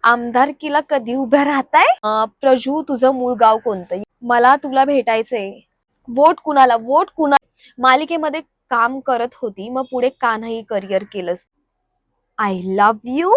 आमदारकीला कधी उभ्या राहताय? प्रजू, तुझं मूळ गाव कोणतं? मला तुला भेटायचंय. वोट कुणाला? वोट कुणा? मालिकेमध्ये काम करत होती, मग पुढे का नाही करिअर केलंस? I love you.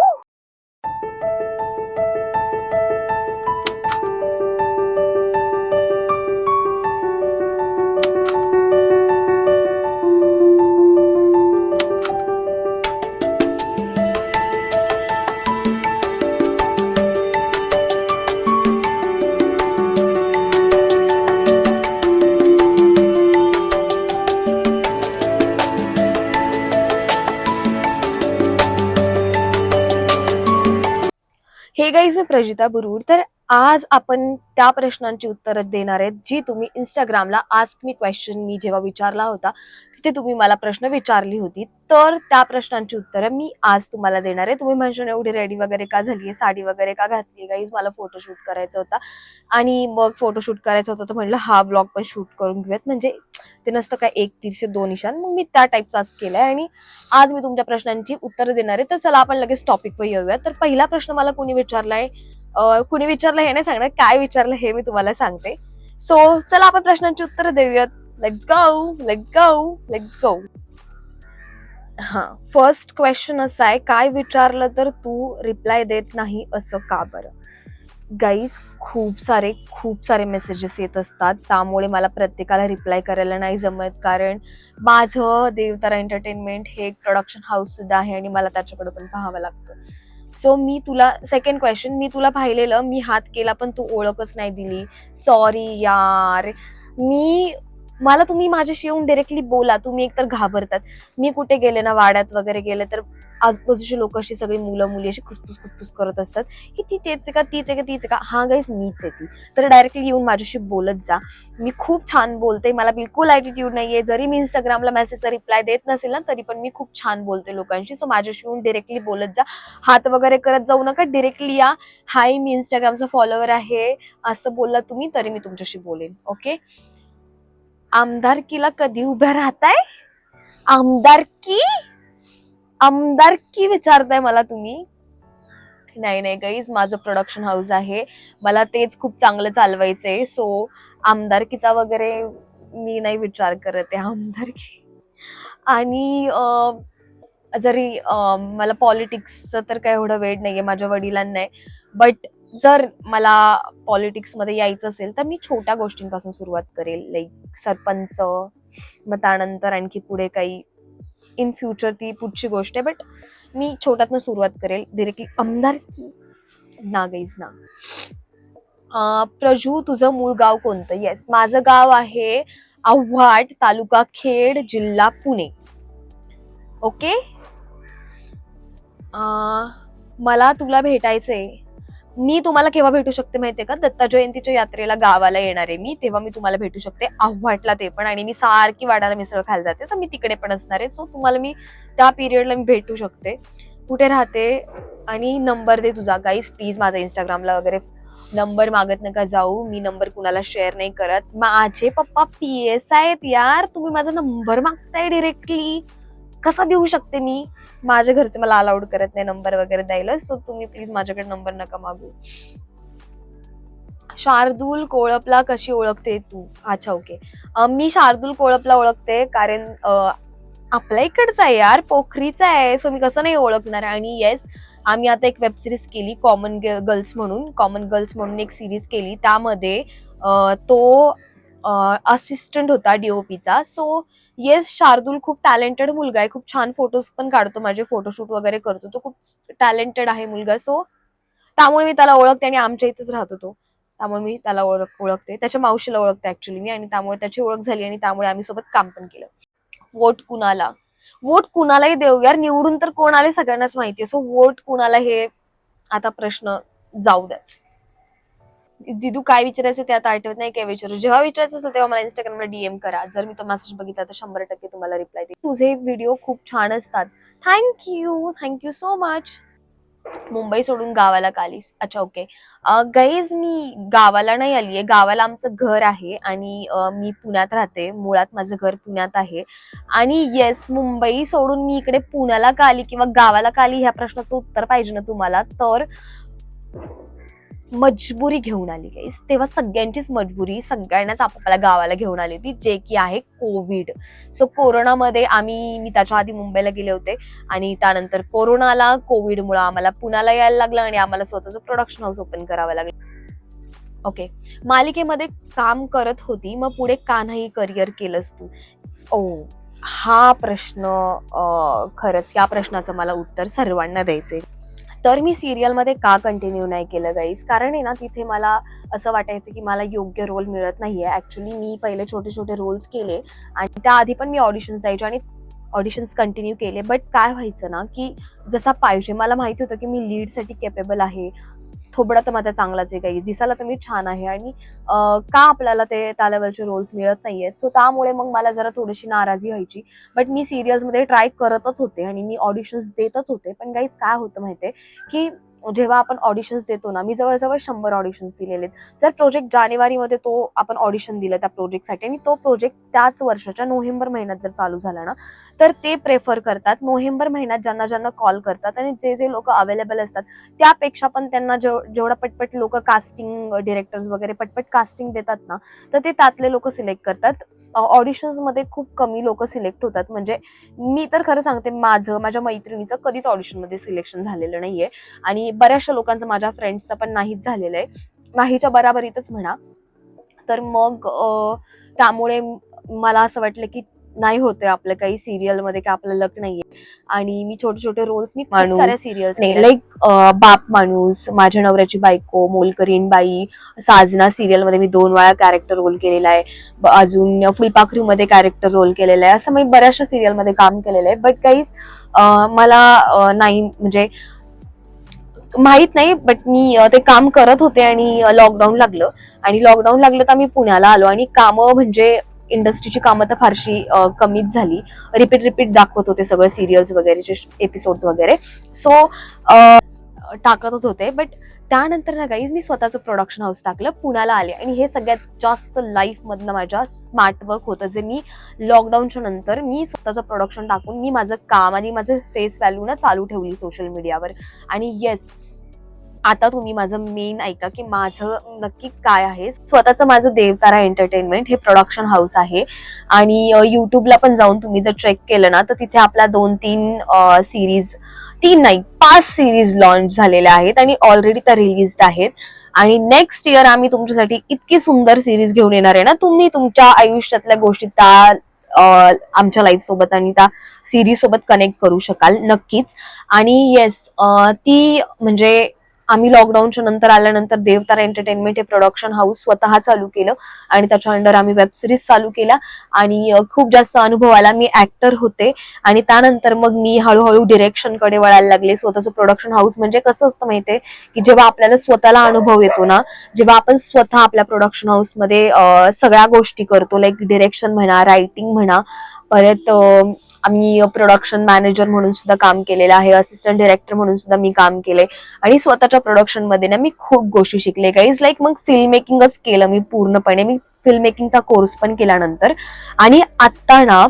हे गाईज, मी प्रजिता बुरुड. तर आज आपण त्या प्रश्नांची उत्तरं देणार आहेत जी तुम्ही इंस्टाग्रामला आस्क मी क्वेश्चन मी जेव्हा विचारला होता तिथे तुम्ही मला प्रश्न विचारली होती. तर त्या प्रश्नांची उत्तरं मी आज तुम्हाला देणार आहे. तुम्ही म्हणशील एवढी रेडी वगैरे का झालीये, साडी वगैरे का घातली? गाईज, मला फोटोशूट करायचा होता आणि मग फोटोशूट करायचं होतं तर म्हणलं हा ब्लॉग पण शूट करून घेऊयात, म्हणजे ते नसतं काय एक तीरशे दोन निशाण. मग मी त्या टाईपचाच केलाय आणि आज मी तुमच्या प्रश्नांची उत्तरं देणार आहे. तर चला आपण लगेच टॉपिकवर येऊया. तर पहिला प्रश्न मला कोणी विचारलाय, कुणी विचारलं हे नाही सांगणार, काय विचारलं हे मी तुम्हाला सांगते. सो चला आपण प्रश्नांची उत्तरं देऊयात. Let's go, let's go, let's go. हा, फर्स्ट क्वेश्चन असा आहे, काय विचारलं तर तू रिप्लाय देत नाही असं का बरं? गाईज, खूप सारे मेसेजेस येत असतात, त्यामुळे मला प्रत्येकाला रिप्लाय करायला नाही जमत. कारण माझं देवतारा एंटरटेनमेंट हे एक प्रोडक्शन हाऊस सुद्धा आहे आणि मला त्याच्याकडे पण पाहावं लागतं. सो मी तुला, सेकंड क्वेश्चन, मी तुला पाहिलेलं, मी हात केला पण तू ओळखच नाही दिली. सॉरी यार. मला तुम्ही माझ्याशी येऊन डायरेक्टली बोला. तुम्ही एकतर घाबरतात. मी कुठे गेले ना, वाड्यात वगैरे गेले तर आजूबाजूची लोक अशी सगळी मुलं मुली अशी खुसफुस करत असतात की ती तेच आहे का, तीच आहे का, तीच आहे का. हा गाईस, मीच आहे ती. तर डायरेक्टली येऊन माझ्याशी बोलत जा. मी खूप छान बोलते, मला बिलकुल ॲटिट्यूड नाहीये. जरी मी इंस्टाग्रामला मेसेजचा रिप्लाय देत नसेल ना तरी पण मी खूप छान बोलते लोकांशी. सो माझ्याशी येऊन डायरेक्टली बोलत जा. हात वगैरे करत जाऊ नका, डायरेक्टली या. हाय, मी इंस्टाग्रामचा फॉलोअर आहे असं बोलला तुम्ही तरी मी तुमच्याशी बोलेन. ओके. आमदारकीला कधी उभ्या राहताय? आमदारकी आमदारकी विचारताय मला तुम्ही? नाही गाईज, माझं प्रोडक्शन हाऊस आहे, मला तेच खूप चांगलं चालवायचंय. सो आमदारकीचा वगैरे मी नाही विचार करत आहे. आमदारकी आणि जरी मला पॉलिटिक्सचं तर काय एवढं वेळ नाहीये, माझ्या वडिलांना आहे. बट जर मला पॉलिटिक्समध्ये यायचं असेल तर मी छोट्या गोष्टींपासून सुरुवात करेल, लाईक सरपंच, मग त्यानंतर आणखी पुढे काही इन फ्युचर ती पुढची गोष्ट आहे. बट मी छोट्यातनं सुरुवात करेल. डायरेक्टली आमदारकी ना गाईज ना. प्रजू, तुझं मूळ गाव कोणतं? येस, माझं गाव आहे आव्हाड, तालुका खेड, जिल्हा पुणे. ओके. मला तुला भेटायचंय. मी तुम्हाला केव्हा भेटू शकते माहितीये का? दत्ता जयंतीच्या यात्रेला गावाला येणार आहे मी, तेव्हा मी तुम्हाला भेटू शकते आव्हाटला, ते पण. आणि मी सारखी वाडाला मिसळ खायला जाते तर मी तिकडे पण असणार आहे. सो तुम्हाला मी त्या पिरियडला मी भेटू शकते. कुठे राहते आणि नंबर दे तुझा. गाईस, प्लीज माझा इंस्टाग्रामला वगैरे नंबर मागत नका जाऊ. मी नंबर कुणाला शेअर नाही करत. माझे पप्पा PS आहेत यार, तुम्ही माझा नंबर मागताय डायरेक्टली. कसा देऊ शकते मी? माझ्या घरचे मला अलाउड करत नाही नंबर वगैरे द्यायला. सो तुम्ही प्लीज माझ्याकडे नंबर नका मागू. शार्दूल कोळपला कशी ओळखते तू? अच्छा, ओके. मी शार्दूल कोळपला ओळखते कारण आपल्या इकडचा आहे यार, पोखरीचा आहे. सो मी कसं नाही ओळखणार. आणि येस, आम्ही आता एक वेब सिरीज केली, कॉमन गर्ल्स म्हणून एक सिरीज केली. त्यामध्ये तो असिस्टंट होता DOPचा. सो येस, शार्दूल खूप टॅलेंटेड मुलगा आहे, खूप छान फोटोज पण काढतो, माझे फोटोशूट वगैरे करतो. तो खूप टॅलेंटेड आहे मुलगा. सो त्यामुळे मी त्याला ओळखते आणि आमच्या इथेच राहतो तो, त्यामुळे मी त्याला ओळखते. त्याच्या मावशीला ओळखते ऍक्च्युली मी, आणि त्यामुळे त्याची ओळख झाली आणि त्यामुळे आम्ही सोबत काम पण केलं. वोट कुणाला? वोट कुणालाही देऊ यार, निवडून तर कोण आले सगळ्यांनाच माहितीये. सो वोट कुणाला हे आता प्रश्न जाऊ द्याच. दिदू, काय विचारायचं ते आता आठवत नाही, काय विचारू. जेव्हा विचारायचं असेल तेव्हा मला इंस्टाग्रामला DM करा. जर मी तो मेसेज बघितला तर 100% तुम्हाला रिप्लाय देईन. तुझे व्हिडिओ खूप छान असतात. Thank you so much. मुंबई सोडून गावाला का आलीस? अच्छा, ओके. गाईज, मी गावाला नाही आलीये. गावाला आमचं घर आहे आणि मी पुण्यात राहते. मुळात माझं घर पुण्यात आहे. आणि येस, मुंबई सोडून मी इकडे पुण्याला का आली किंवा गावाला का आली ह्या प्रश्नाचं उत्तर पाहिजे ना तुम्हाला, तर मजबुरी घेऊन आली गाईस. तेव्हा सगळ्यांचीच मजबुरी, सगळ्यांनाच आपापल्या गावाला घेऊन आली होती, जे की आहे कोविड. सो कोरोनामध्ये मी त्याच्या आधी मुंबईला गेले होते आणि त्यानंतर कोरोना आला. कोविडमुळे आम्हाला पुण्याला यायला लागलं आणि आम्हाला स्वतःचं प्रोडक्शन हाऊस ओपन करावं लागलं. ओके, मालिकेमध्ये काम करत होती, मग पुढे का नाही करिअर केलंस तू? हा प्रश्न खरंच या प्रश्नाचं मला उत्तर सर्वांना द्यायचंय. तर मी सिरियलमध्ये का कंटिन्यू नाही केलं गाईज, कारण आहे ना तिथे मला असं वाटायचं की मला योग्य रोल मिळत नाहीये. ऍक्च्युली मी पहिले छोटे छोटे रोल्स केले आणि त्याआधी पण मी ऑडिशन्स द्यायचे आणि ऑडिशन्स कंटिन्यू केले. बट काय व्हायचं ना की जसा पाहिजे, मला माहिती होतं की मी लीडसाठी केपेबल आहे, थोबडा तर माझा चांगलाच आहे गाईज, दिसायला तर मी छान आहे आणि का आपल्याला ते त्या लेवलचे रोल्स मिळत नाहीयेत. सो त्यामुळे मग मला जरा थोडीशी नाराजी व्हायची. बट मी सिरियल्समध्ये ट्राय करतच होते आणि मी ऑडिशन्स देतच होते. पण गाईज काय होतं माहितीये की जेव्हा आपण ऑडिशन्स देतो ना, मी जवळजवळ 100 ऑडिशन्स दिलेले. जर प्रोजेक्ट जानेवारीमध्ये तो आपण ऑडिशन दिलं त्या प्रोजेक्टसाठी आणि तो प्रोजेक्ट त्याच वर्षाच्या नोव्हेंबर महिन्यात जर चालू झाला ना, तर ते प्रेफर करतात नोव्हेंबर महिन्यात ज्यांना ज्यांना कॉल करतात आणि जे जे लोक अवेलेबल असतात त्यापेक्षा पण त्यांना जेवढा पटपट लोक कास्टिंग डिरेक्टर्स वगैरे पटपट कास्टिंग देतात ना, तर ते त्यातले लोक सिलेक्ट करतात. ऑडिशन्स मध्ये खूप कमी लोक सिलेक्ट होतात. म्हणजे मी तर खरं सांगते, माझ्या मैत्रिणीचं कधीच ऑडिशन मध्ये सिलेक्शन झालेलं नाहीये आणि बऱ्याचशा लोकांचं, माझ्या फ्रेंड्सचं पण नाहीच झालेलं आहे, नाहीच्या बराबरीतच म्हणा. तर मग त्यामुळे मला असं वाटलं की नाही होते आपलं काही सिरियल मध्ये, की आपलं लक नाहीये. आणि मी छोटे छोटे रोल्स मी खूप साऱ्या सिरियल्स लाईक बाप माणूस, माझ्या नवऱ्याची बायको, मोलकरीण बाई, साजना सिरियल मध्ये मी 2 वेळा कॅरेक्टर रोल केलेला आहे. अजून फुलपाखरू मध्ये कॅरेक्टर रोल केलेला आहे. असं मी बऱ्याचशा सिरियल मध्ये काम केलेलं आहे. बट काहीच मला नाही म्हणजे माहित नाही. बट मी ते काम करत होते आणि लॉकडाऊन लागलं आणि लॉकडाऊन लागलं तर मी पुण्याला आलो आणि कामं म्हणजे इंडस्ट्रीची कामं तर फारशी कमीच झाली. रिपीट दाखवत होते सगळं, सिरियल्स वगैरेचे एपिसोड्स वगैरे. सो टाकतच होते. बट त्यानंतर ना गाईज मी स्वतःचं प्रोडक्शन हाऊस टाकलं, पुण्याला आले आणि हे सगळ्यात जास्त लाईफ मधलं माझ्या स्मार्ट वर्क होतं, जे मी लॉकडाऊनच्या नंतर मी स्वतःचं प्रोडक्शन टाकून मी माझं काम आणि माझं फेस व्हॅल्यू ना चालू ठेवली सोशल मीडियावर. आणि येस, आता तुम्ही माझं मेन ऐका की माझं नक्की काय आहे. स्वतःचं माझं देवतारा एंटरटेनमेंट हे प्रोडक्शन हाऊस आहे आणि युट्यूबला पण जाऊन तुम्ही जर चेक केलं ना, तर तिथे आपल्या 2-3 सिरीज, 3 नाही 5 सिरीज लॉन्च झालेल्या आहेत आणि ऑलरेडी त्या रिलीज्ड आहेत. आणि नेक्स्ट इयर आम्ही तुमच्यासाठी इतकी सुंदर सिरीज घेऊन येणार आहे ना, तुम्ही तुमच्या आयुष्यातल्या गोष्टी त्या आमच्या लाईफ सोबत आणि त्या सिरीज सोबत कनेक्ट करू शकाल नक्कीच. आणि येस, ती म्हणजे आम्ही लॉकडाऊनच्या नंतर आल्यानंतर देवतारा एंटरटेनमेंट हे प्रोडक्शन हाऊस स्वतः चालू केलं आणि त्याच्या अंडर आम्ही वेब सिरीज चालू केल्या आणि खूप जास्त अनुभव आला. मी ऍक्टर होते आणि त्यानंतर मग मी हळूहळू डिरेक्शनकडे वळायला लागले. स्वतःचं प्रोडक्शन हाऊस म्हणजे कसं असतं माहितीये की जेव्हा आपल्याला स्वतःला अनुभव येतो ना, जेव्हा आपण स्वतः आपल्या प्रोडक्शन हाऊस मध्ये सगळ्या गोष्टी करतो, लाईक डिरेक्शन म्हणा, रायटिंग म्हणा, परत आम्ही प्रोडक्शन मॅनेजर म्हणून सुद्धा काम केलेलं आहे, असिस्टंट डिरेक्टर म्हणून सुद्धा मी काम केले आणि स्वतःच्या प्रोडक्शन मध्ये ना मी खूप गोष्टी शिकले गाईज. लाईक मग फिल्म मेकिंगच केलं मी पूर्णपणे. मी फिल्म मेकिंगचा कोर्स पण केल्यानंतर आणि आता ना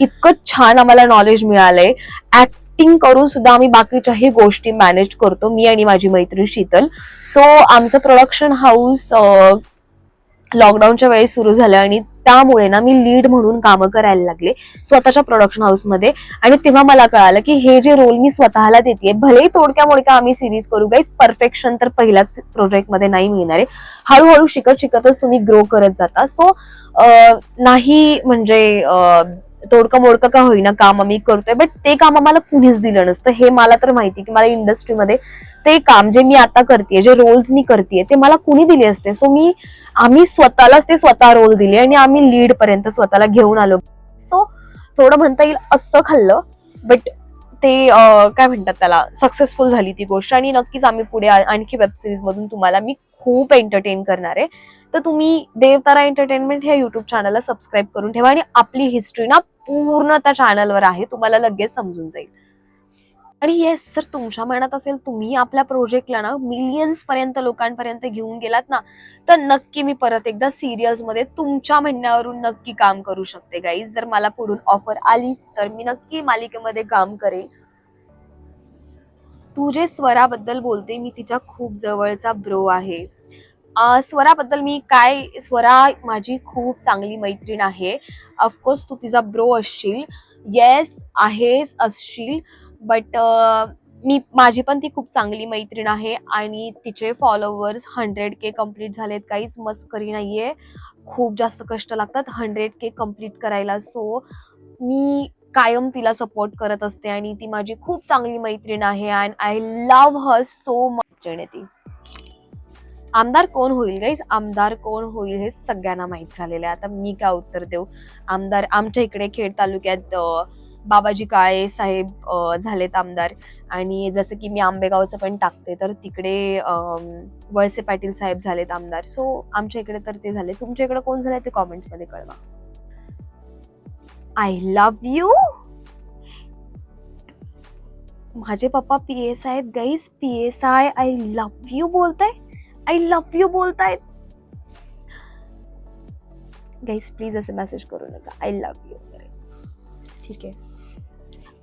इतकं छान आम्हाला नॉलेज मिळालंय. ऍक्टिंग करून सुद्धा आम्ही बाकीच्याही गोष्टी मॅनेज करतो, मी आणि माझी मैत्रीण शीतल. सो आमचं प्रोडक्शन हाऊस लॉकडाऊनच्या वेळी सुरू झालं आणि त्यामुळे ना मी लीड म्हणून कामं करायला लागले स्वतःच्या प्रोडक्शन हाऊसमध्ये. आणि तेव्हा मला कळालं की हे जे रोल मी स्वतःला देते, भलेही तोडक्या मोडक्या आम्ही सिरीज करू गाईज, परफेक्शन तर पहिल्याच प्रोजेक्टमध्ये नाही मिळणार आहे. हळूहळू शिकत शिकतच तुम्ही ग्रो करत जाता. सो नाही म्हणजे तोडकं मोडकं का होईना काम आम्ही करतोय, बट ते काम आम्हाला कुणीच दिलं नसतं. हे मला तर माहिती की मला इंडस्ट्रीमध्ये ते काम जे मी आता करते, जे रोल्स मी करते, ते मला कुणी दिले असते. सो आम्ही स्वतःलाच ते स्वतः रोल दिले आणि आम्ही लीड पर्यंत स्वतःला घेऊन आलो. सो थोडं म्हणता येईल असं खाल्लं, बट ते काय म्हणतात त्याला, सक्सेसफुल झाली ती गोष्ट. आणि नक्कीच आम्ही पुढे आणखी वेब सिरीज मधून तुम्हाला मी खूप एंटरटेन करणार आहे. तर तुम्ही देवतारा एंटरटेनमेंट ह्या युट्यूब चॅनलला सबस्क्राईब करून ठेवा आणि आपली हिस्ट्री ना पूर्ण त्या चॅनलवर आहे, तुम्हाला लगेच समजून जाईल. आणि येस, जर तुमच्या मनात असेल तुम्ही आपल्या प्रोजेक्टला ना मिलियन्स पर्यंत लोकांपर्यंत घेऊन गेलात ना, तर नक्की मी परत एकदा सिरियल्स मध्ये तुमच्या म्हणण्यावरून नक्की काम करू शकते गाईज. जर मला पुढून ऑफर आलीच तर मी नक्की मालिकेमध्ये काम करेल. तू जे स्वराबद्दल बोलते, मी तिच्या खूप जवळचा ब्रो आहे. स्वराबद्दल मी काय, स्वरा माझी खूप चांगली मैत्रीण आहे. ऑफकोर्स तू तिचा ब्रो असशील, येस आहेस असशील, बट माझी पण ती खूप चांगली मैत्रीण आहे आणि तिचे फॉलोवर्स 100K कम्प्लीट झालेत. काहीच मस्करी नाहीये, खूप जास्त कष्ट लागतात 100K कम्प्लीट करायला. सो मी कायम तिला सपोर्ट करत असते आणि ती माझी खूप चांगली मैत्रीण आहे and I love her so much. ती आमदार कोण होईल गाईज, आमदार कोण होईल हे सगळ्यांना माहित झालेलं आहे. आता मी काय उत्तर देऊ. आमदार आमच्या इकडे खेड तालुक्यात बाबाजी काळे साहेब झालेत आमदार, आणि जसं की मी आंबेगावचं पण टाकते तर तिकडे वळसे पाटील साहेब झालेत आमदार. सो आमच्या इकडे तर ते झाले. तुमच्या इकडे कोण झाले ते कॉमेंट्स मध्ये कळवा. I love you. माझे पप्पा PSI आहेत guys, PSI. I love you बोलताय, आय लव्ह यू बोलतायत गाईज. प्लीज असे मेसेज करू नका, आय लव्ह यू. ठीक आहे.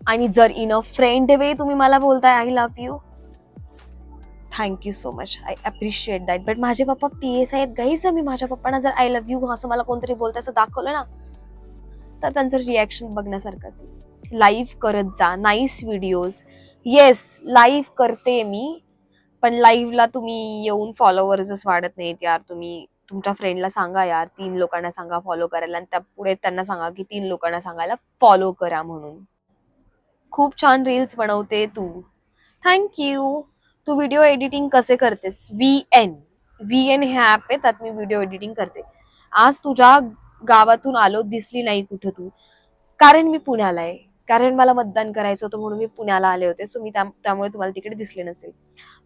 आणि जर इन अ फ्रेंड वे तुम्ही मला बोलताय I love you, thank you so much, I appreciate that. But माझे पप्पा PSI आहेत गाईज. मी माझ्या पप्पांना जर आय लव्ह यू असं मला कोणतरी बोलतंय असं दाखवलं ना, तर त्यांचं रिॲक्शन बघण्यासारखं असेल. लाईव्ह करत जा, नाईस व्हिडिओज. येस, लाईव्ह करते मी, पण लाईव्हला तुम्ही येऊन फॉलोवर्सच वाढत नाहीत यार. तुम्ही तुमच्या फ्रेंडला सांगा यार, 3 लोकांना सांगा फॉलो करायला, आणि त्या पुढे त्यांना सांगा की 3 लोकांना सांगायला फॉलो करा म्हणून. खूप छान रील्स बनवते तू, थँक्यू. तू व्हिडिओ एडिटिंग कसे करतेस? VN हे ऍप आहे, त्यात मी व्हिडिओ एडिटिंग करते. आज तुझ्या गावातून आलो, दिसली नाही कुठं तू. कारण मी पुण्याला आहे, कारण मला मतदान करायचं होतं म्हणून मी पुण्याला आले होते. सो मी त्यामुळे तुम्हाला तिकडे दिसले नसेल.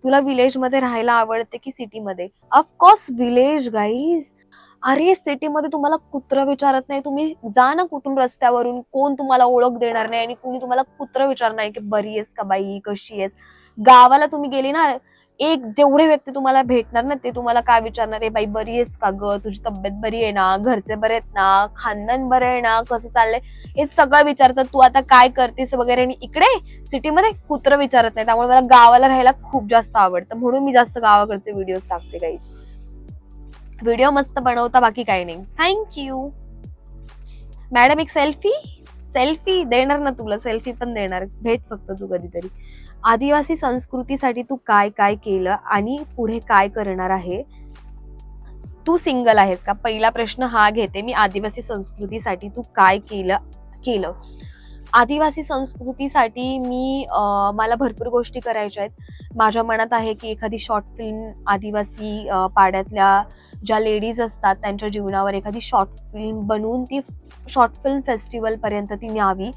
तुला विलेज मध्ये राहायला आवडते की सिटीमध्ये? Of course village guys. अरे सिटीमध्ये तुम्हाला कुत्र विचारत नाही. तुम्ही जा ना कुठून रस्त्यावरून, कोण तुम्हाला ओळख देणार नाही आणि कुणी तुम्हाला कुत्र विचारणार नाही की बरी आहेस का बाई, कशी आहेस. गावाला तुम्ही गेली ना, एक जेवढे व्यक्ती तुम्हाला भेटणार ना, ते तुम्हाला काय विचारणार आहे, बाई बरी आहेस का ग, तुझी तब्येत बरी आहे ना, घरचे बरे आहेत ना, खानदान बरं आहे ना, कसं चाललंय, हे सगळं विचारतात. तू आता काय करतेस वगैरे. आणि इकडे सिटीमध्ये कुत्र विचारत नाही. त्यामुळे मला गावाला राहायला खूप जास्त आवडतं, म्हणून मी जास्त गावाकडचे व्हिडिओज टाकते गाईज. व्हिडिओ मस्त बनवता, बाकी काही नाही. Thank you madam. एक सेल्फी देणार ना तुला, सेल्फी पण देणार, भेट फक्त तू कधीतरी. आदिवासी संस्कृतीसाठी तू काय काय केलं आणि पुढे काय करणार आहे? तू सिंगल आहेस का? पहिला प्रश्न हा घेते मी. आदिवासी संस्कृतीसाठी तू काय केलं? आदिवासी संस्कृतीसाठी मी मला भरपूर गोष्टी करायच्या आहेत. माझ्या मनात आहे की एखादी शॉर्ट फिल्म आदिवासी पाड्यातल्या ज्या लेडीज असतात त्यांच्या जीवनावर एखादी शॉर्ट फिल्म बनवून ती शॉर्ट फिल्म फेस्टिवल पर्यंत ती न्यावी.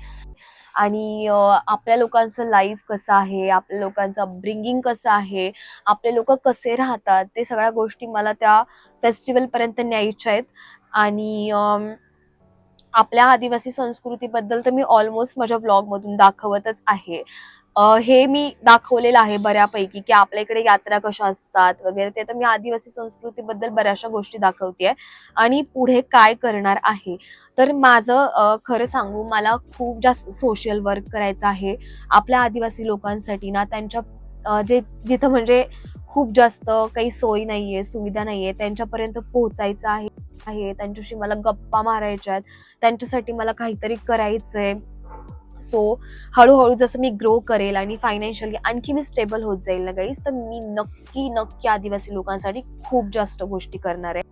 आणि आपल्या लोकांचं लाईफ कसं आहे, आपल्या लोकांचं अपब्रिंगिंग कसं आहे, आपले लोक कसे राहतात, ते सगळ्या गोष्टी मला त्या फेस्टिवल पर्यंत न्यायच्या आहेत. आणि आपल्या आदिवासी संस्कृतीबद्दल तर मी ऑलमोस्ट माझ्या ब्लॉग मधून दाखवतच आहे. हे मी दाखवलेलं आहे बऱ्यापैकी की आपल्या इकडे यात्रा कशा असतात वगैरे. ते तर मी आदिवासी संस्कृतीबद्दल बऱ्याचशा गोष्टी दाखवतेय. आणि पुढे काय करणार आहे, तर माझं खरं सांगू, मला खूप जास्त सोशल वर्क करायचं आहे आपल्या आदिवासी लोकांसाठी ना. त्यांच्या जे जिथं म्हणजे खूप जास्त काही सोयी नाहीये, सुविधा नाहीये, त्यांच्यापर्यंत पोहोचायचं आहे. त्यांच्याशी मला गप्पा मारायच्या आहेत, त्यांच्यासाठी मला काहीतरी करायचंय. सो हळूहळू जसं मी ग्रो करेल आणि फायनान्शियली आणखी मी स्टेबल होत जाईल ना गाईज, तर मी नक्की आदिवासी लोकांसाठी खूप जास्त गोष्टी करणार आहे.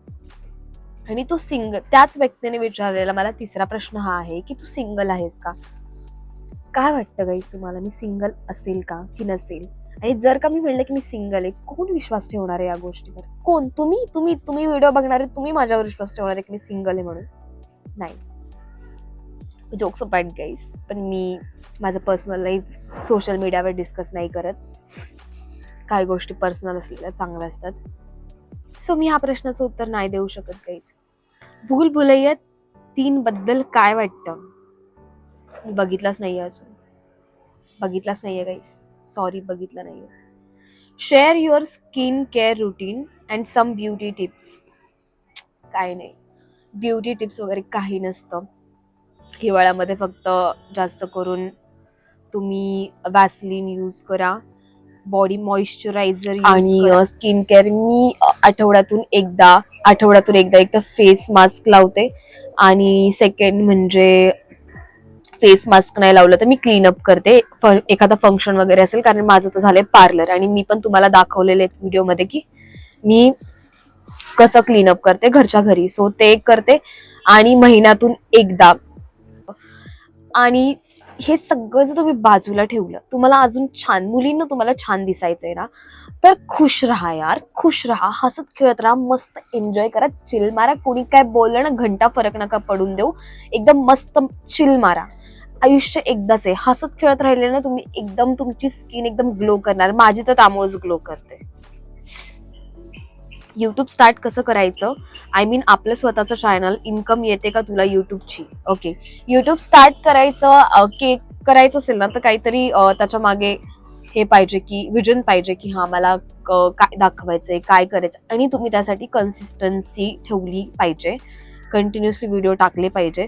आणि तू त्याच व्यक्तीने विचारलेला मला तिसरा प्रश्न हा आहे की तू सिंगल आहेस का? काय वाटतं गाईज तुम्हाला, मी सिंगल असेल का की नसेल? आणि जर का मी म्हणलं की मी सिंगल आहे, कोण विश्वास ठेवणार आहे या गोष्टीवर? कोण? तुम्ही व्हिडिओ बघणारे, तुम्ही माझ्यावर विश्वास ठेवणार आहे की मी सिंगल आहे म्हणून? नाही. जोक्स अपार्ट गाईज, पण मी माझं पर्सनल लाईफ सोशल मीडियावर डिस्कस नाही करत. काही गोष्टी पर्सनल असलेल्या चांगल्या असतात. सो मी ह्या प्रश्नाचं उत्तर नाही देऊ शकत गाईज. भूल भुलैया 3 बद्दल काय वाटतं? बघितलाच नाहीये अजून, बघितलाच नाहीये गाईज, सॉरी, बघितला नाहीये. Share your skin care routine and some beauty tips. काय नाही, ब्युटी टिप्स वगैरे काही नसतं. हिवाळ्यामध्ये फक्त जास्त करून तुम्ही वॅसलीन यूज करा. बॉडी मॉइश्चरायझर आणि स्किन केअर मी आठवड्यातून एकदा एक तर फेस मास्क लावते, आणि सेकंड म्हणजे फेस मास्क नाही लावलं तर मी क्लीनअप करते एखादा फंक्शन वगैरे असेल, कारण माझं तर झालंय पार्लर, आणि मी पण तुम्हाला दाखवलेले व्हिडिओमध्ये की मी कसं क्लीनअप करते घरच्या घरी. सो ते एक करते, आणि महिन्यातून एकदा. आणि हे सगळं जर तुम्ही बाजूला ठेवलं, तुम्हाला अजून छान, मुलींना तुम्हाला छान दिसायचंय ना, तर खुश राहा यार, खुश राहा, हसत खेळत राहा, मस्त एन्जॉय करा, चिल मारा. कोणी काय बोललं ना, घंटा फरक नका पडून देऊ, एकदम मस्त चिल मारा. आयुष्य एकदाच आहे, हसत खेळत राहिले ना तुम्ही, एकदम तुमची स्किन एकदम ग्लो करणार. माझी तर त्यामुळेच ग्लो करते. युट्यूब स्टार्ट कसं करायचं, आय मीन आपलं स्वतःचं चॅनल, इन्कम येते का तुला युट्यूबची? ओके, युट्यूब स्टार्ट करायचं असेल ना, तर काहीतरी त्याच्या मागे हे पाहिजे की विजन पाहिजे की हा मला काय दाखवायचंय, काय करायचं, आणि तुम्ही त्यासाठी कन्सिस्टन्सी ठेवली पाहिजे, कंटिन्युअसली व्हिडिओ टाकले पाहिजे.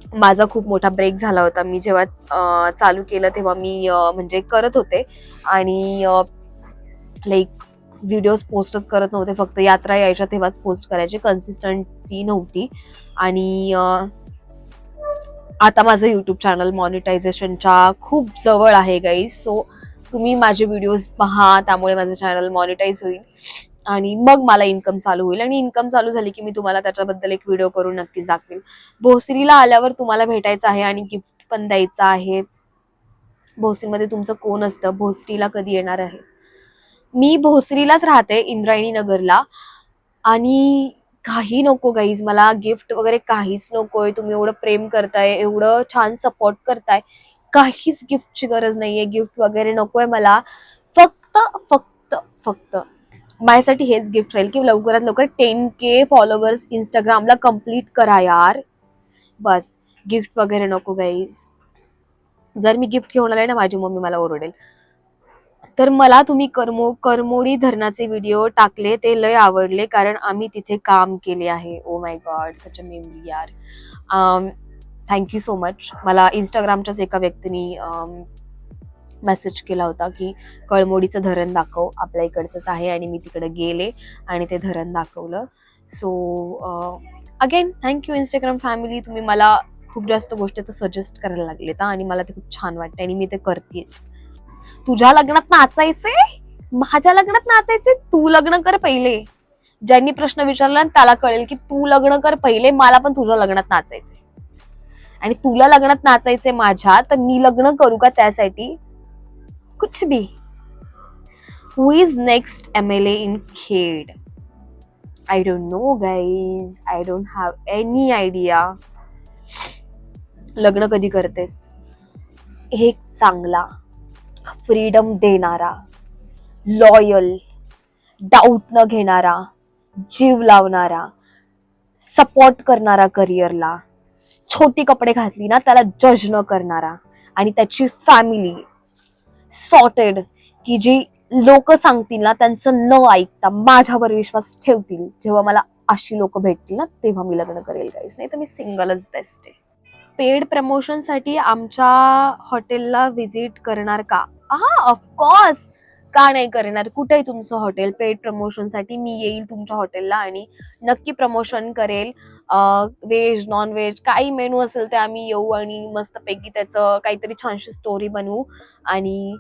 माझा खूप मोठा ब्रेक झाला होता. मी जेव्हा चालू केलं तेव्हा मी म्हणजे करत होते, आणि लाईक व्हिडिओज पोस्टच करत नव्हते, फक्त यात्रा यायच्या तेव्हाच पोस्ट करायचे, कन्सिस्टन्सी नव्हती. आणि आता माझं युट्यूब चॅनल मॉनिटायझेशनच्या खूप जवळ आहे गाईज. सो तुम्ही माझे व्हिडिओज पहा, त्यामुळे माझं चॅनल मॉनिटाईज होईल, आणि मग मला इन्कम चालू होईल. आणि इन्कम चालू झाली की मी तुम्हाला त्याच्याबद्दल एक व्हिडिओ करून नक्कीच दाखवेल. भोसरीला आल्यावर तुम्हाला भेटायचं आहे आणि गिफ्ट पण द्यायचं आहे. भोसरीमध्ये तुमचं कोण असतं? भोसरीला कधी येणार आहे? मी भोसरीलाच राहते, इंद्रायणी नगरला. आणि काही नको गाईज, मला गिफ्ट वगैरे काहीच नकोय. तुम्ही एवढं प्रेम करताय, एवढं छान सपोर्ट करताय, काहीच गिफ्टची गरज नाहीये, गिफ्ट वगैरे नकोय मला. फक्त फक्त फक्त माझ्यासाठी हेच गिफ्ट राहील की लवकरात लवकर 10K फॉलोअर्स इंस्टाग्रामला कम्प्लीट करा यार, बस. गिफ्ट वगैरे नको गाईज. जर मी गिफ्ट घेऊन आले ना, माझी मम्मी मला ओरडेल. तर मला तुम्ही करमोडी धरणाचे व्हिडिओ टाकले ते लय आवडले, कारण आम्ही तिथे काम केले आहे. Oh my God, such a memory यार. Thank you so much. मला इंस्टाग्रामच्याच एका व्यक्तीने मेसेज केला होता की कळमोडीचं धरण दाखव, आपल्या इकडचंच आहे, आणि मी तिकडे गेले आणि ते धरण दाखवलं. So again thank you Instagram family. तुम्ही मला खूप जास्त गोष्टी तर सजेस्ट करायला लागलेत, आणि मला ते खूप छान वाटतं, आणि मी ते करतेच. तुझ्या लग्नात नाचायचे, माझ्या लग्नात नाचायचे, तू लग्न कर पहिले. ज्यांनी प्रश्न विचारला त्याला कळेल की तू लग्न कर पहिले, मला पण तुझ्या लग्नात नाचायचे. आणि तुला लग्नात नाचायचे माझ्या, तर मी लग्न करू का त्यासाठी? कुछ भी. Who is next MLA in Khed? I don't know guys, I don't have any idea. लग्न कधी करतेस? एक चांगला, फ्रीडम देणारा, लॉयल, डाऊट न घेणारा, जीव लावणारा, सपोर्ट करणारा करिअरला, छोटी कपडे घातली ना त्याला जज न करणारा, आणि त्याची फॅमिली सॉर्टेड, की जी लोक सांगतील ना त्यांचं न ऐकता माझ्यावर विश्वास ठेवतील. जेव्हा मला अशी लोक भेटतील ना, तेव्हा मी लग्न करेल गाईस, नाही तर मी सिंगलच बेस्ट आहे. पेड प्रमोशन साठी आमच्या हॉटेलला व्हिजिट करणार का? हा, ऑफकोर्स, का नाही करणार? कुठे आहे तुमचं हॉटेल? पेड प्रमोशन साठी मी येईल तुमच्या हॉटेलला आणि नक्की प्रमोशन करेल. व्हेज नॉन व्हेज काही मेनू असेल ते आम्ही येऊ, आणि मस्तपैकी त्याचं काहीतरी छानशी स्टोरी बनवू. आणि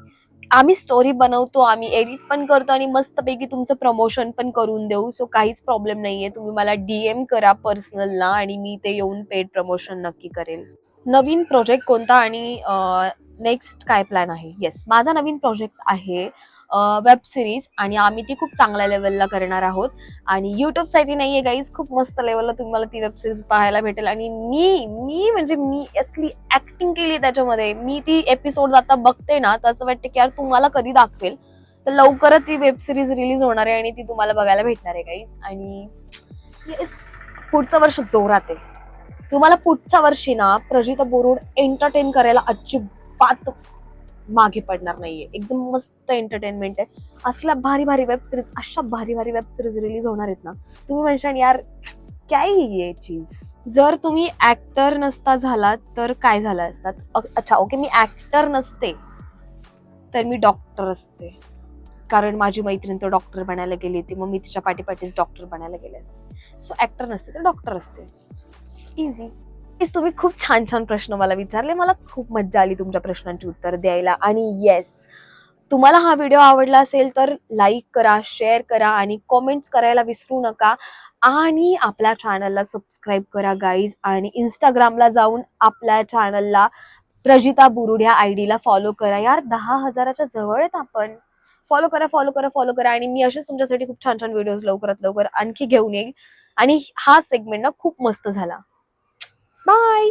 आम्ही स्टोरी बनवतो, आम्ही एडिट पण करतो, आणि मस्तपैकी तुमचं प्रमोशन पण करून देऊ. सो काहीच प्रॉब्लेम नाहीये. तुम्ही मला DM करा पर्सनलला, आणि मी ते येऊन पेड प्रमोशन नक्की करेल. नवीन प्रोजेक्ट कोणता आणि नेक्स्ट काय प्लॅन आहे? येस, माझा नवीन प्रोजेक्ट आहे वेब सिरीज, आणि आम्ही ती खूप चांगल्या लेवलला करणार आहोत. आणि युट्यूब साठी नाहीये गाईज, खूप मस्त लेवलला तुम्हाला ती वेब सिरीज पाहायला भेटेल. आणि मी असली ऍक्टिंग केली त्याच्यामध्ये. मी ती एपिसोड आता बघते ना, तर असं वाटतं की यार तुम्हाला कधी दाखवेल. तर लवकरच ती वेब सिरीज रिलीज होणार आहे, आणि ती तुम्हाला बघायला भेटणार आहे गाईज. आणि पुढचं वर्ष जोरात आहे. तुम्हाला पुढच्या वर्षी ना प्रजिता बोरुड एंटरटेन करायला अजिबात मागे पडणार नाहीये. एकदम मस्त एंटरटेनमेंट आहे. असल्या भारी भारी वेब सिरीज, अशा भारी भारी वेब सिरीज रिलीज होणार आहेत ना, तुम्ही म्हणशाल यार काय ये चीज. जर तुम्ही ऍक्टर नसता झालात तर काय झाला असतात? अच्छा ओके, मी ऍक्टर नसते तर मी डॉक्टर असते, कारण माझी मैत्रीण तर डॉक्टर बनायला गेली होती, मग मी तिच्या पाठीपाठीच डॉक्टर बनायला गेले असते. सो ऍक्टर नसते तर डॉक्टर असते. इझी. तुम्ही खूप छान छान प्रश्न मला विचारले. मला खूप मज्जा आली तुमच्या प्रश्नांची उत्तर द्यायला. आणि येस, तुम्हाला हा व्हिडिओ आवडला असेल तर लाईक करा, शेअर करा आणि कॉमेंट्स करायला विसरू नका. आणि आपल्या चॅनलला सबस्क्राईब करा गाईज. आणि इंस्टाग्रामला जाऊन आपल्या चॅनलला प्रजिता बुरुड ह्या आयडीला फॉलो करा. यार 10,000च्या जवळ आहेत आपण. फॉलो करा, फॉलो करा, फॉलो करा. आणि मी असेच तुमच्यासाठी खूप छान छान व्हिडिओज लवकरात लवकर आणखी घेऊन येईल. आणि हा सेगमेंट ना खूप मस्त झाला. बाय.